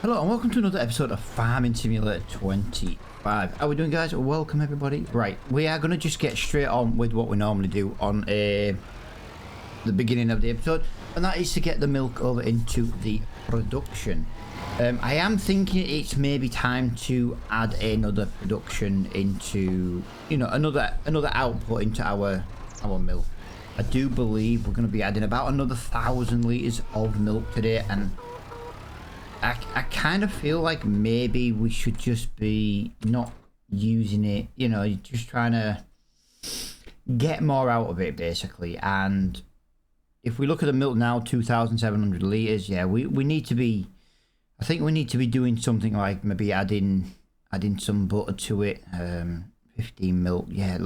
Hello and welcome to another episode of Farming Simulator 25. How are we doing, guys? Welcome everybody. Right, we are going to just get straight on with what we normally do on the beginning of the episode, and that is to get the milk over into the production. I am thinking it's maybe time to add another production into, you know, another output into our milk. I do believe we're going to be adding about another 1,000 litres of milk today, and I kind of feel like maybe we should just be not using it, you know, just trying to get more out of it basically. And if we look at the milk now, 2,700 litres, yeah, we need to be, I think we need to be doing something like maybe adding some butter to it, 15 milk, yeah.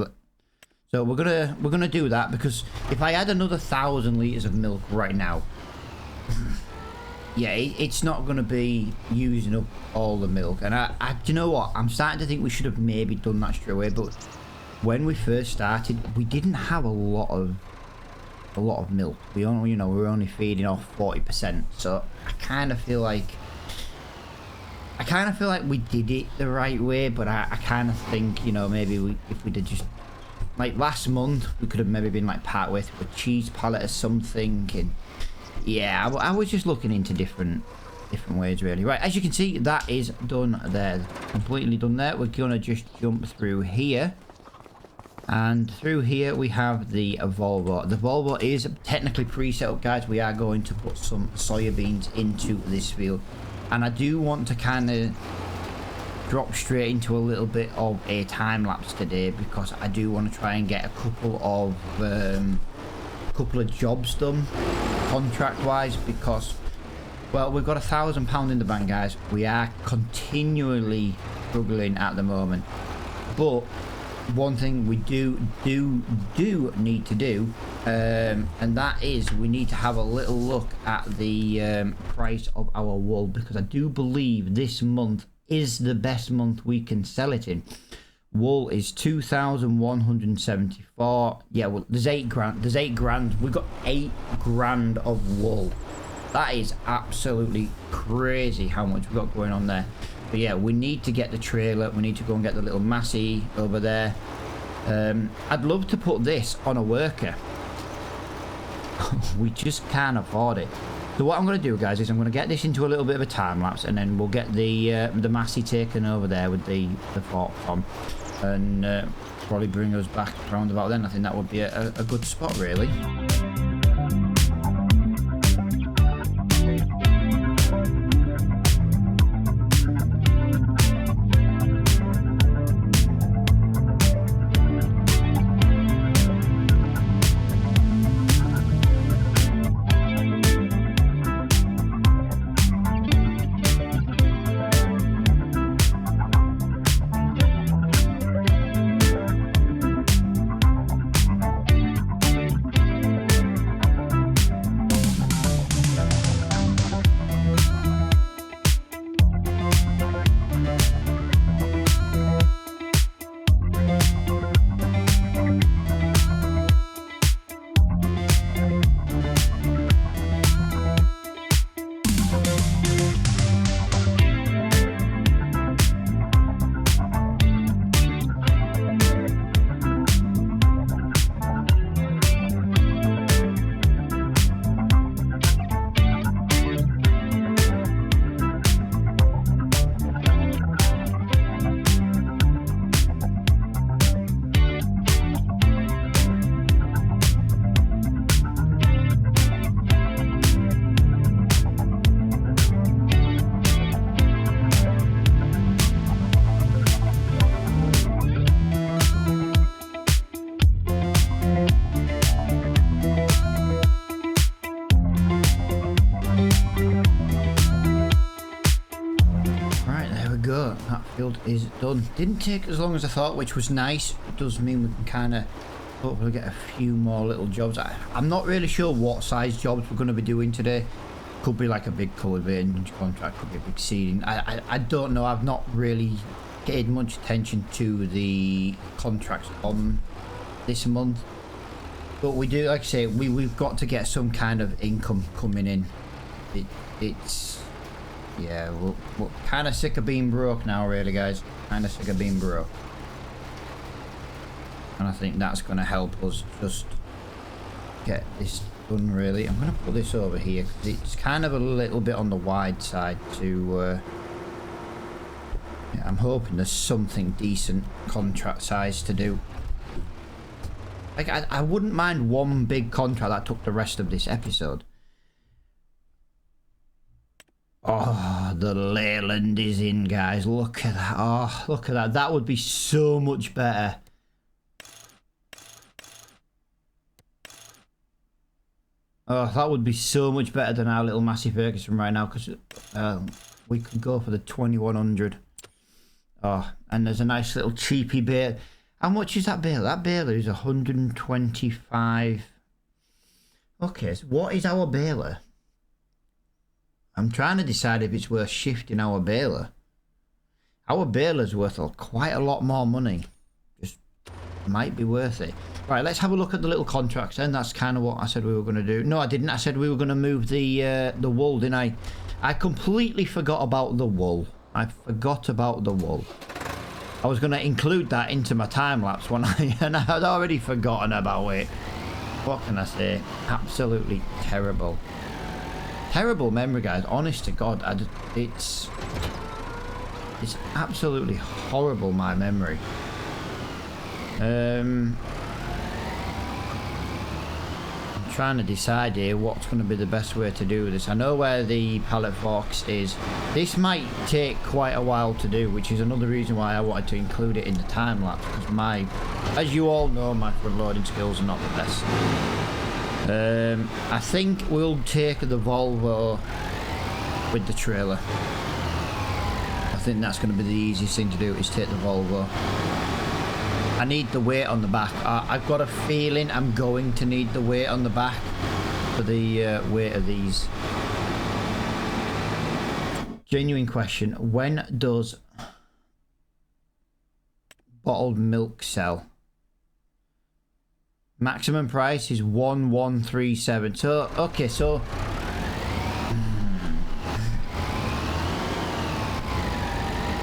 So we're gonna do that, because if I add another 1,000 litres of milk right now, yeah, it's not going to be using up all the milk. And do you know what? I'm starting to think we should have maybe done that straight away. But when we first started, we didn't have a lot of milk. We only, you know, we were only feeding off 40%. So I kind of feel like we did it the right way. But I kind of think, you know, maybe if we did just like last month, we could have maybe been like part way through a cheese pallet or something. And yeah, I was just looking into different ways really. Right, as you can see, that is done there, completely done there. We're gonna just jump through here, and through here we have the Volvo. The Volvo is technically pre-set up, guys. We are going to put some soybeans into this field, and I do want to kind of drop straight into a little bit of a time lapse today, because I do want to try and get a couple of jobs done contract wise, because, well, we've got £1,000 in the bank, guys. We are continually struggling at the moment, but one thing we do need to do, and that is we need to have a little look at the price of our wool, because I do believe this month is the best month we can sell it in. Wool is 2,174. Yeah, well, there's 8 grand. There's 8 grand. We've got 8 grand of wool. That is absolutely crazy how much we've got going on there. But yeah, we need to get the trailer. We need to go and get the little Massey over there. I'd love to put this on a worker. We just can't afford it. So what I'm going to do, guys, is I'm going to get this into a little bit of a time lapse, and then we'll get the Massey taken over there with the fork from, and probably bring us back around about then. I think that would be a good spot, really. That field is done. Didn't take as long as I thought, which was nice. It does mean we can kind of hopefully get a few more little jobs. I'm not really sure what size jobs we're going to be doing today. Could be like a big cultivating contract, could be a big seeding. I don't know. I've not really paid much attention to the contracts on this month, but we do, like I say, we've got to get some kind of income coming in. It's Yeah, we're kind of sick of being broke now, really, guys. Kind of sick of being broke. And I think that's going to help us just get this done, really. I'm going to put this over here because it's kind of a little bit on the wide side to... yeah, I'm hoping there's something decent contract size to do. Like, I wouldn't mind one big contract that took the rest of this episode. Oh, the Leyland is in, guys. Look at that. Oh, look at that. That would be so much better. Oh, that would be so much better than our little Massey Ferguson right now, because we could go for the 2100. Oh, and there's a nice little cheapy baler. How much is that baler? That baler is 125. Okay, so what is our baler? I'm trying to decide if it's worth shifting our baler. Our baler's worth quite a lot more money. Just might be worth it. Right, let's have a look at the little contracts then. That's kind of what I said we were going to do. No, I didn't. I said we were going to move the wool, didn't I? I completely forgot about the wool. I forgot about the wool. I was going to include that into my time-lapse when and I had already forgotten about it. What can I say? Absolutely terrible. Terrible memory, guys. Honest to God, it's absolutely horrible, my memory. I'm trying to decide here what's going to be the best way to do this. I know where the pallet forks is. This might take quite a while to do, which is another reason why I wanted to include it in the time lapse, because as you all know, my front loading skills are not the best. I think we'll take the Volvo with the trailer. I think that's going to be the easiest thing to do, is take the Volvo. I need the weight on the back. I've got a feeling I'm going to need the weight on the back for the weight of these. Genuine question. When does bottled milk sell? Maximum price is 1137. So, okay, so...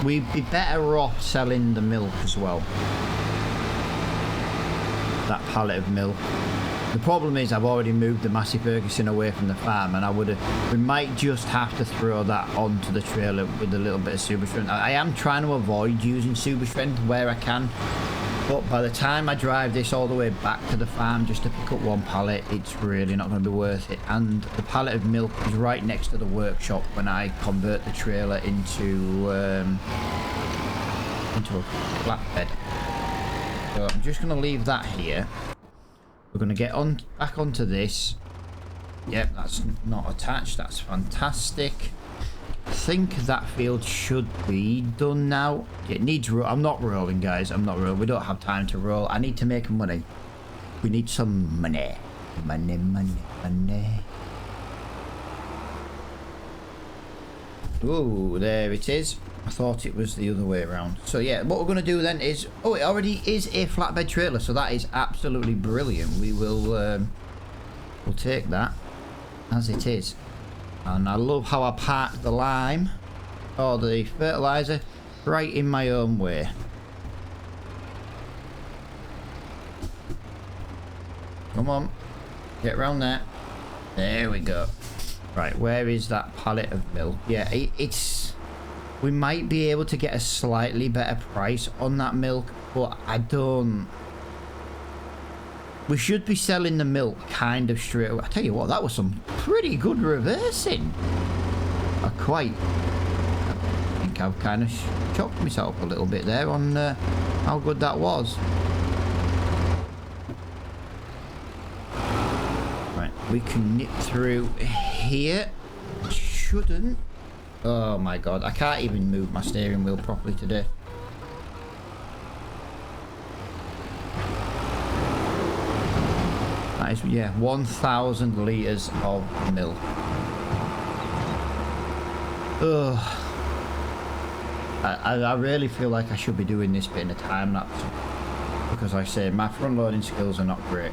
we'd be better off selling the milk as well. That pallet of milk. The problem is I've already moved the Massey Ferguson away from the farm, and we might just have to throw that onto the trailer with a little bit of super strength. I am trying to avoid using super strength where I can, but by the time I drive this all the way back to the farm just to pick up one pallet, it's really not going to be worth it. And the pallet of milk is right next to the workshop when I convert the trailer into a flatbed. So I'm just going to leave that here. We're going to get back onto this. Yep, that's not attached. That's fantastic. I think that field should be done now. It needs I'm not rolling, guys. I'm not rolling. We don't have time to roll. I need to make money. We need some money. Money, money, money. Oh, there it is. I thought it was the other way around. So yeah, what we're going to do then is... oh, it already is a flatbed trailer, so that is absolutely brilliant. We will we'll take that as it is. And I love how I parked the lime or the fertilizer right in my own way. Come on, get around there. There we go. Right, where is that pallet of milk? Yeah, it's... we might be able to get a slightly better price on that milk, but I don't... we should be selling the milk kind of straight away. I tell you what, that was some pretty good reversing. I think I've kind of shocked myself a little bit there on how good that was. Right, we can nip through here. Shouldn't. Oh my god, I can't even move my steering wheel properly today. That is, yeah, 1,000 litres of milk. Ugh. I really feel like I should be doing this bit in a time lapse, because like I say, my front loading skills are not great.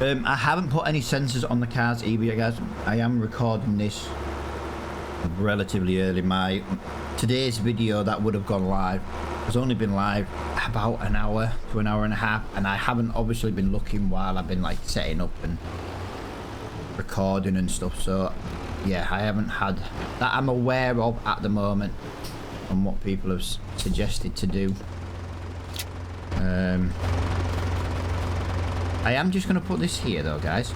I haven't put any sensors on the cars either yet, guys. I am recording this relatively early. Today's video that would have gone live has only been live about an hour to an hour and a half, and I haven't obviously been looking while I've been like setting up and recording and stuff. So yeah, I haven't had that I'm aware of at the moment on what people have suggested to do. I am just going to put this here though, guys.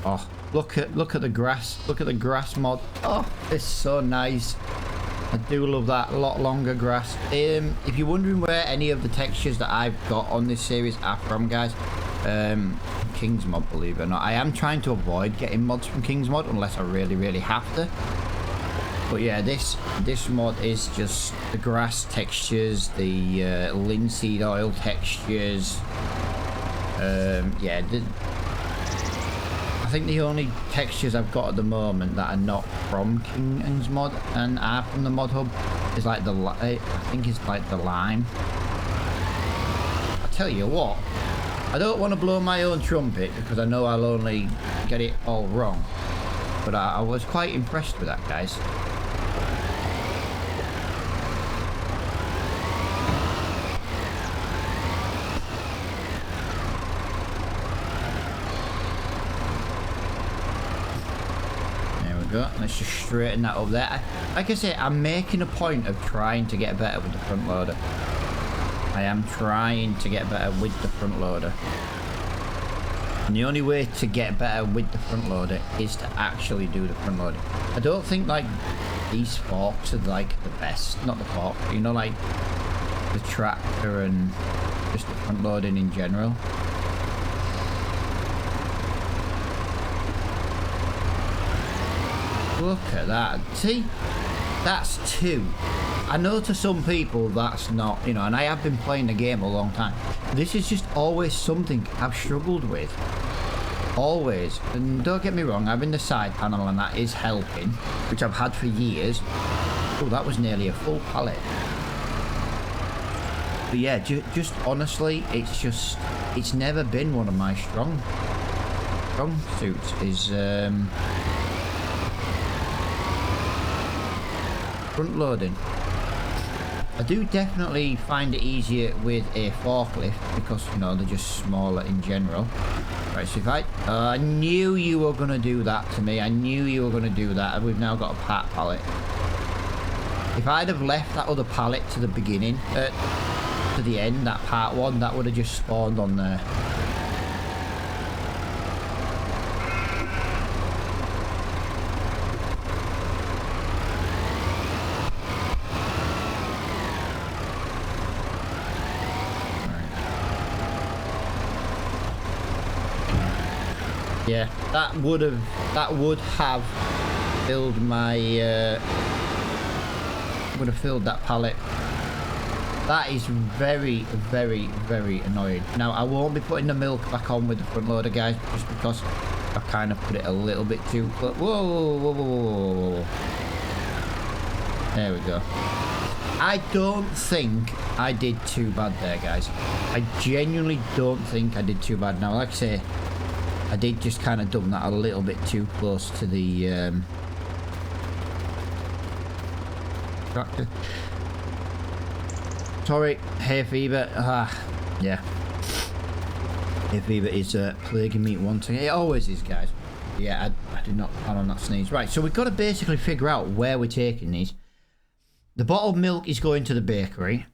Oh, look at the grass. Look at the grass mod. Oh, it's so nice. I do love that. A lot longer grass. If you're wondering where any of the textures that I've got on this series are from, guys, King's Mod, believe it or not. I am trying to avoid getting mods from King's Mod unless I really have to. But yeah, this mod is just the grass textures, the linseed oil textures. Yeah, I think the only textures I've got at the moment that are not from King's Mod and are from the Mod Hub is like I think it's like the lime. I tell you what, I don't want to blow my own trumpet because I know I'll only get it all wrong, but I was quite impressed with that, guys. Go. Let's just straighten that up there. Like I say, I'm making a point of trying to get better with the front loader. I am trying to get better with the front loader. And the only way to get better with the front loader is to actually do the front loader. I don't think like these forks are like the best. Not the fork, but, you know, like the tractor and just the front loading in general. Look at that. See? That's 2. I know to some people that's not, you know, and I have been playing the game a long time. This is just always something I've struggled with. Always. And don't get me wrong, having the side panel and that is helping, which I've had for years. Oh, that was nearly a full pallet. But yeah, just honestly, it's never been one of my strong suits is, front loading. I do definitely find it easier with a forklift because, you know, they're just smaller in general. Right, so if I knew you were going to do that to me. I knew you were going to do that. We've now got a part pallet. If I'd have left that other pallet to the beginning, to the end, that part 1, that would have just spawned on there. Yeah, that would have filled my would have filled that pallet. That is very annoying. Now I won't be putting the milk back on with the front loader, guys, just because I've kind of put it a little bit too close. Whoa. There we go. I don't think I did too bad there, guys. I genuinely don't think I did too bad. Now, like I say, I did just kind of dump that a little bit too close to the tractor. Sorry, hay fever. Yeah. Hay fever is plaguing me once again. It always is, guys. Yeah, I did not plan on that sneeze. Right, so we've got to basically figure out where we're taking these. The bottled milk is going to the bakery.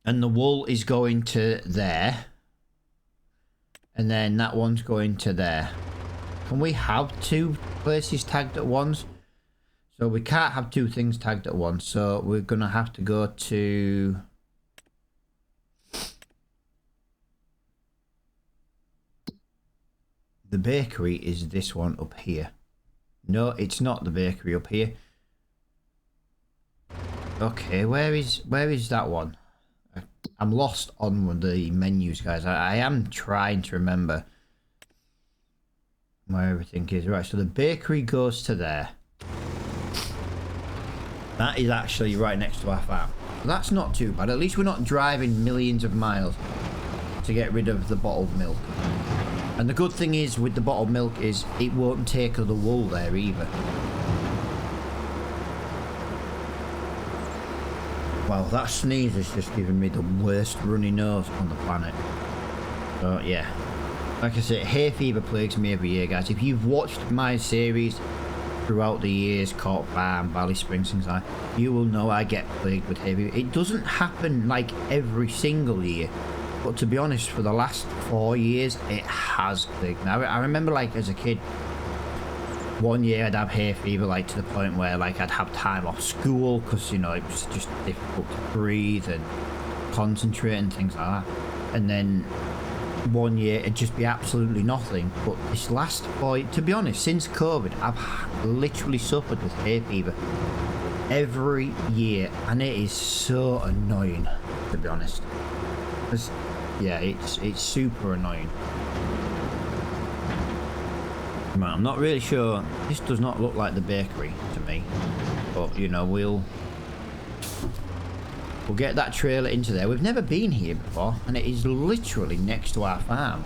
And the wool is going to there. And then that one's going to there. Can we have 2 places tagged at once? So we can't have 2 things tagged at once. So we're going to have to go to... The bakery is this one up here. No, it's not the bakery up here. Okay, where is that one? I'm lost on the menus, guys. I am trying to remember where everything is. Right, so the bakery goes to there. That is actually right next to our farm. That's not too bad. At least we're not driving millions of miles to get rid of the bottled milk. And the good thing is with the bottled milk is it won't take the wool there either. Wow, that sneeze has just given me the worst runny nose on the planet. So yeah, like I said, hay fever plagues me every year, guys. If you've watched my series throughout the years, Court Farm, Valley Springs, things like that, you will know I get plagued with hay fever. It doesn't happen like every single year, but to be honest, for the last 4 years, it has plagued me. I remember, like, as a kid, one year I'd have hay fever, like, to the point where, like, I'd have time off school because, you know, it was just difficult to breathe and concentrate and things like that. And then one year it'd just be absolutely nothing. But this last boy, to be honest, since COVID, I've literally suffered with hay fever every year, and it is so annoying, to be honest. Yeah, it's super annoying. Right, I'm not really sure. This does not look like the bakery to me, but you know, we'll get that trailer into there. We've never been here before, and it is literally next to our farm.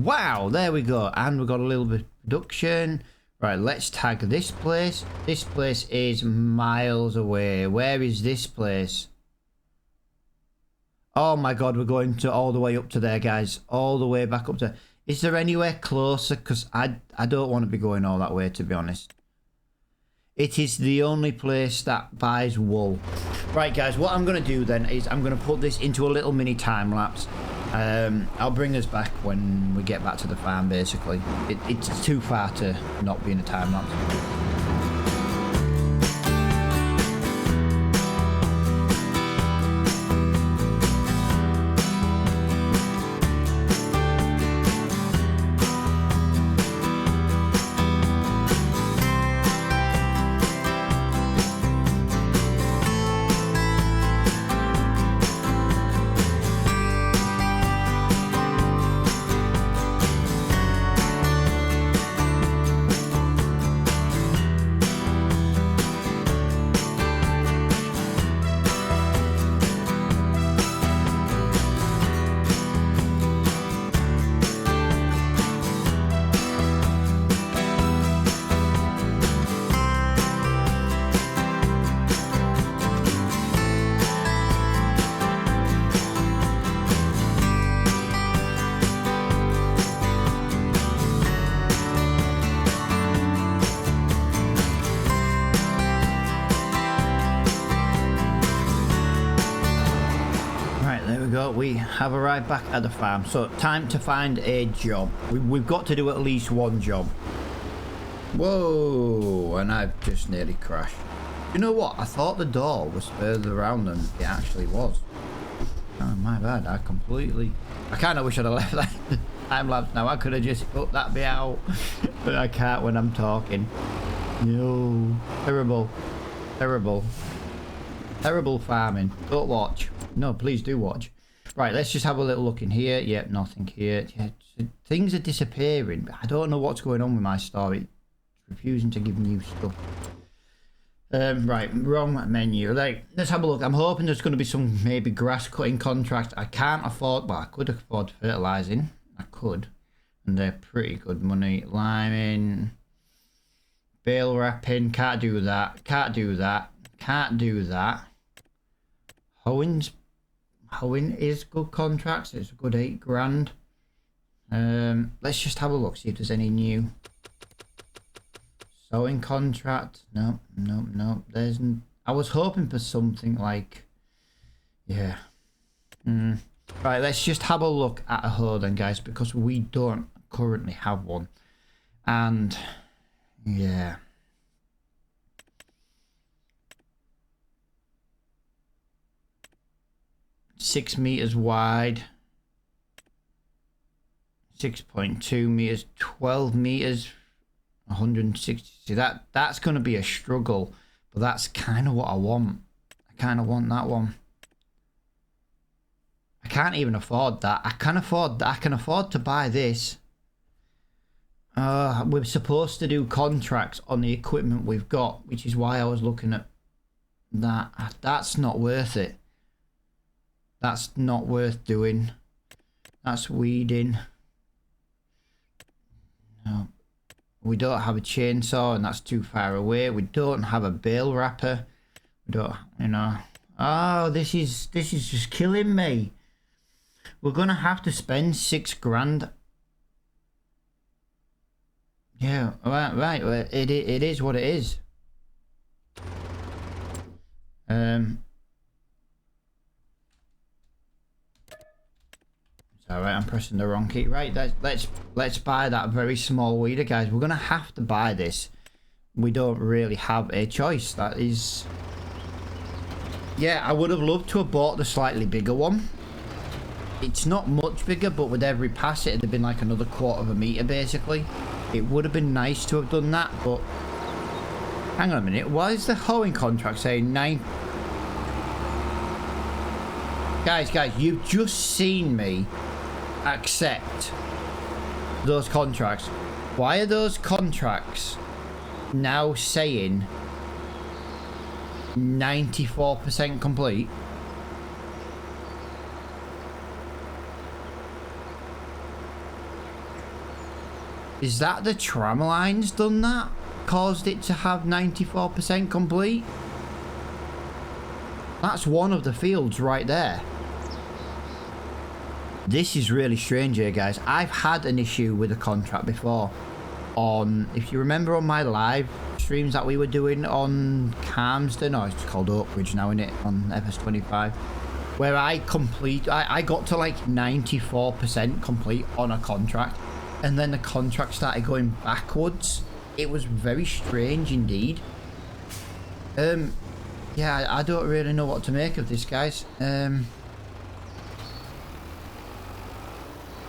Wow, there we go. And we've got a little bit of production. Right, let's tag this place. This place is miles away. Where is this place? Oh my god, we're going to all the way up to there, guys. All the way back up to... Is there anywhere closer? Because I don't want to be going all that way, to be honest. It is the only place that buys wool. Right, guys, what I'm going to do then is I'm going to put this into a little mini time lapse. I'll bring us back when we get back to the farm, basically. It's too far to not be in a time lapse. We have arrived back at the farm, so time to find a job. We've got to do at least one job. Whoa, and I've just nearly crashed. You know what? I thought the door was further around than it actually was. Oh, my bad. I kind of wish I'd have left that time lapse now. I could have just put that bit out, but I can't when I'm talking. No. Terrible. Terrible. Terrible farming. Don't watch. No, please do watch. Right, let's just have a little look in here. Yep, nothing here. Yeah, things are disappearing. I don't know what's going on with my store. It's refusing to give new stuff. Right, wrong menu. Like, let's have a look. I'm hoping there's going to be some maybe grass cutting contracts. I can't afford, well, I could afford fertilizing. I could. And they're pretty good money. Liming. Bale wrapping. Can't do that. Can't do that. Can't do that. Hoeing is good contracts. It's a good 8 grand. Let's just have a look, see if there's any new sewing contract. No. There's. I was hoping for something like, yeah. Right, let's just have a look at a hoe then, guys, because we don't currently have one. And yeah. 6 meters wide, 6.2 meters, 12 meters, 160. See, that's going to be a struggle, but that's kind of what I want. I kind of want that one. I can't even afford that. I can afford to buy this. We're supposed to do contracts on the equipment we've got, which is why I was looking at that. That's not worth it. That's not worth doing. That's weeding. No. We don't have a chainsaw and that's too far away. We don't have a bale wrapper. We don't, you know. Oh, this is just killing me. We're gonna have to spend 6 grand. Yeah, right. It is what it is. It's alright, I'm pressing the wrong key. Right, let's buy that very small weeder, guys. We're gonna have to buy this. We don't really have a choice. That is... Yeah, I would have loved to have bought the slightly bigger one. It's not much bigger, but with every pass it'd have been like another 1/4 meter basically. It would have been nice to have done that, but... Hang on a minute, why is the hoeing contract saying 9... Guys, you've just seen me accept those contracts. Why are those contracts now saying 94% complete? Is that the tram lines done that? Caused it to have 94% complete? That's one of the fields right there. This is really strange here, guys. I've had an issue with a contract before. On, if you remember on my live streams that we were doing on Calmsden, or it's called Oakridge now, innit, on EP25, where I got to like 94% complete on a contract, and then the contract started going backwards. It was very strange indeed. Yeah, I don't really know what to make of this, guys.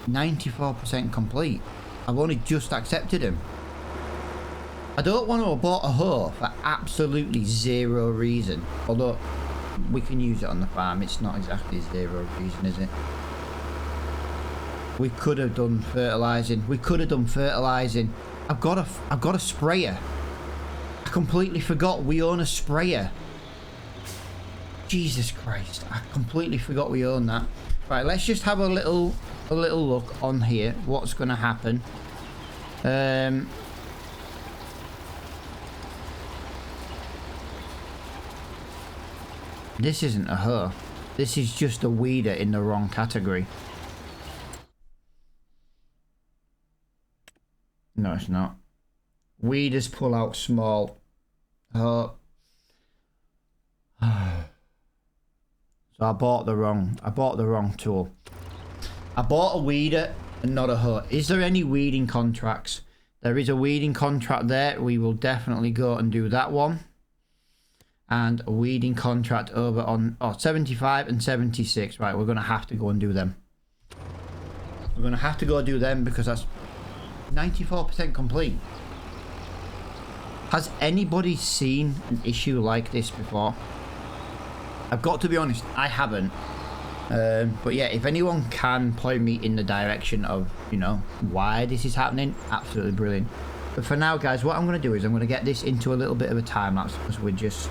94% complete. I've only just accepted him. I don't want to have bought a hoe for absolutely zero reason. Although, we can use it on the farm. It's not exactly zero reason, is it? We could have done fertilising. I've got a sprayer. I completely forgot we own a sprayer. Jesus Christ, I completely forgot we own that. Right, let's just have a little look on here. What's going to happen? This isn't a hoe. This is just a weeder in the wrong category. No, it's not. Weeders pull out small. Oh. So I bought the wrong tool. I bought a weeder and not a hoe. Is there any weeding contracts? There is a weeding contract there. We will definitely go and do that one. And a weeding contract over on 75 and 76. Right, we're going to have to go and do them. We're going to have to go do them because that's 94% complete. Has anybody seen an issue like this before? I've got to be honest, I haven't. But yeah, if anyone can point me in the direction of, you know, why this is happening, absolutely brilliant. But for now, guys, what I'm going to do is I'm going to get this into a little bit of a time lapse because we're just...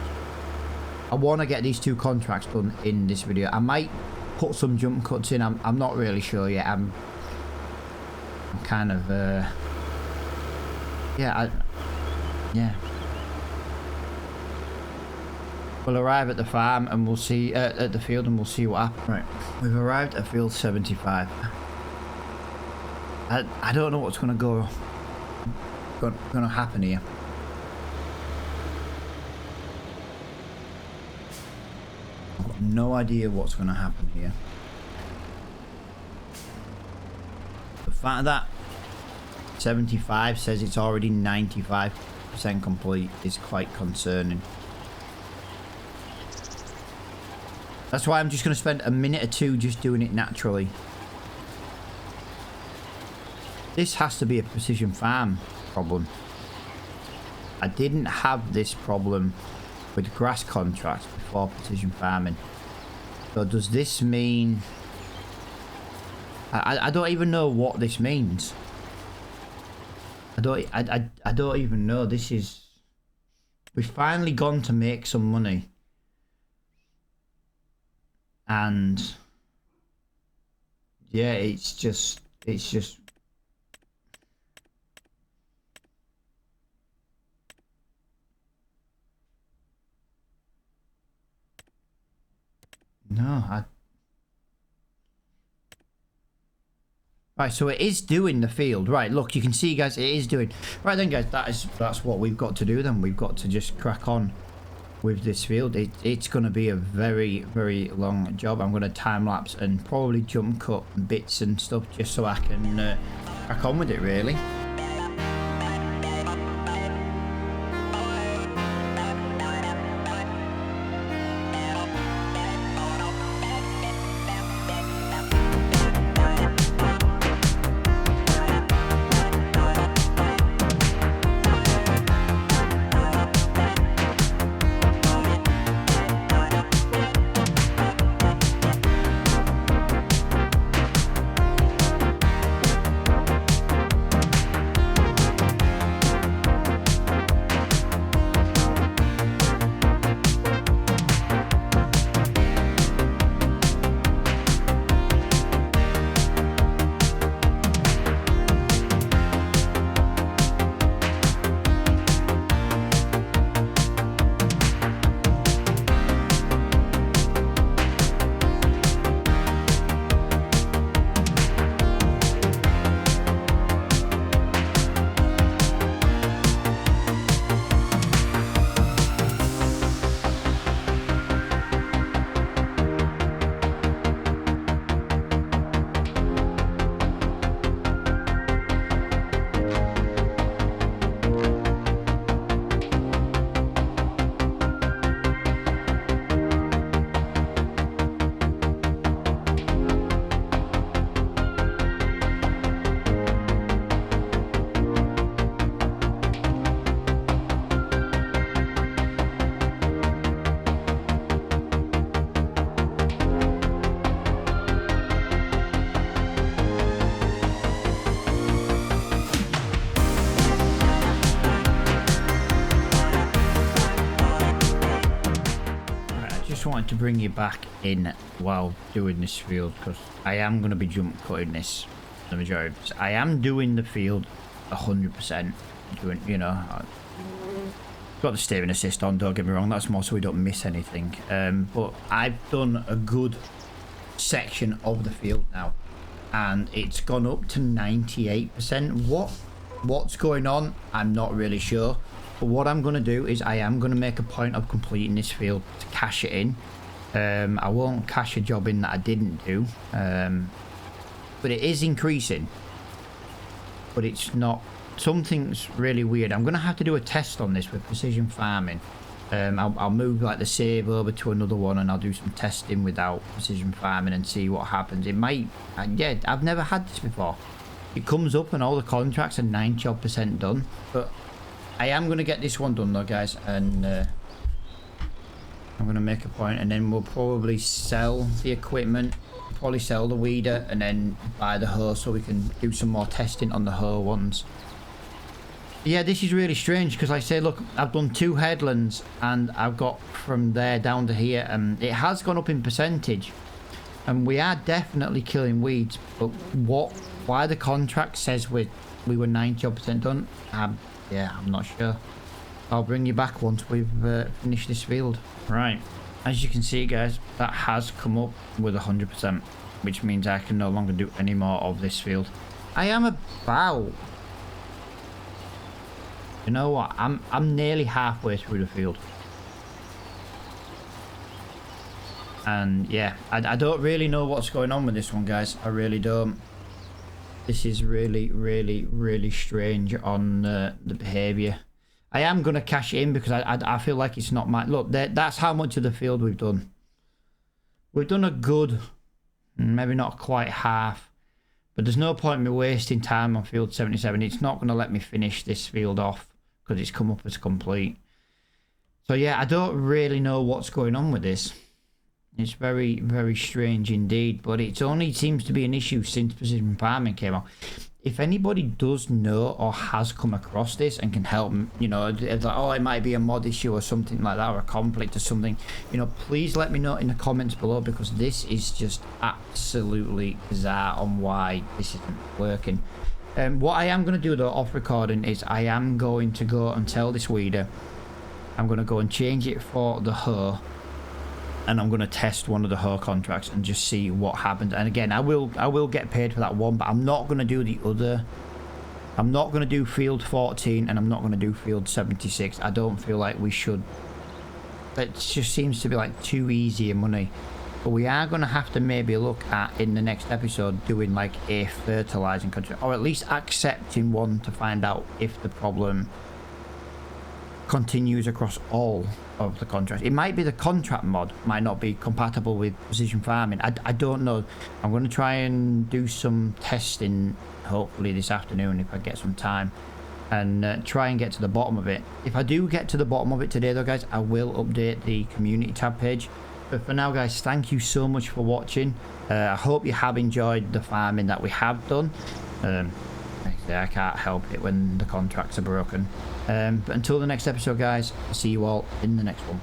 I want to get these 2 contracts done in this video. I might put some jump cuts in. I'm not really sure yet. I'm kind of... yeah. We'll arrive at the farm and we'll see, at the field, and we'll see what happens. Right, we've arrived at field 75. I don't know what's going to happen here. I've got no idea what's going to happen here. The fact that 75 says it's already 95% complete is quite concerning. That's why I'm just going to spend a minute or 2 just doing it naturally. This has to be a precision farm problem. I didn't have this problem with grass contracts before precision farming. So does this mean... I don't even know what this means. I don't even know. This is... We've finally gone to make some money. And yeah, it's just no, right, so it is doing the field. Right, look, you can see, guys, it is doing. Right then, guys, that's what we've got to do then. We've got to just crack on with this field. It's going to be a very, very long job. I'm going to time lapse and probably jump cut bits and stuff just so I can crack on with it, really. Wanted to bring you back in while doing this field because I am going to be jump cutting this the majority of this. I am doing the field 100%, doing, you know, got the steering assist on, don't get me wrong, that's more so we don't miss anything, but I've done a good section of the field now and it's gone up to 98%. What's going on, I'm not really sure. But what I'm going to do is I am going to make a point of completing this field to cash it in. I won't cash a job in that I didn't do. But it is increasing. But it's not. Something's really weird. I'm going to have to do a test on this with precision farming. I'll move like the save over to another one and I'll do some testing without precision farming and see what happens. It might. Yeah, I've never had this before. It comes up and all the contracts are 90% done. But I am going to get this one done though, guys, and I'm going to make a point and then we'll probably sell the equipment, probably sell the weeder and then buy the hoe so we can do some more testing on the hoe ones. Yeah, this is really strange because I say, look, I've done 2 headlands and I've got from there down to here and it has gone up in percentage and we are definitely killing weeds, but why the contract says we were 90% done, yeah, I'm not sure. I'll bring you back once we've finished this field. Right, as you can see, guys, that has come up with 100%, which means I can no longer do any more of this field. I am about, you know what, I'm nearly halfway through the field. And yeah, I don't really know what's going on with this one, guys. I really don't. This is really, really, really strange on the behaviour. I am going to cash it in because I feel like it's not my... Look, that's how much of the field we've done. We've done a good, maybe not quite half. But there's no point in me wasting time on field 77. It's not going to let me finish this field off because it's come up as complete. So yeah, I don't really know what's going on with this. It's very, very strange indeed, but it only seems to be an issue since precision farming came out. if anybody does know or has come across this and can help, you know, it's like, oh, it might be a mod issue or something like that, or a conflict or something, you know, please let me know in the comments below, because this is just absolutely bizarre on why this isn't working. What I am going to do though off recording is I am going to go and tell this weeder I'm going to go and change it for the hoe, and I'm going to test one of the hoe contracts and just see what happens. And again, I will get paid for that one, but I'm not going to do the other. I'm not going to do field 14, and I'm not going to do field 76. I don't feel like we should. It just seems to be like too easy money. But we are going to have to maybe look at, in the next episode, doing like a fertilizing contract, or at least accepting one to find out if the problem continues across all of the contracts. It might be the contract mod might not be compatible with precision farming. I don't know. I'm going to try and do some testing hopefully this afternoon if I get some time, and try and get to the bottom of it. If I do get to the bottom of it today though, guys, I will update the community tab page. But for now, guys, thank you so much for watching. I hope you have enjoyed the farming that we have done. I can't help it when the contracts are broken. But until the next episode, guys, I'll see you all in the next one.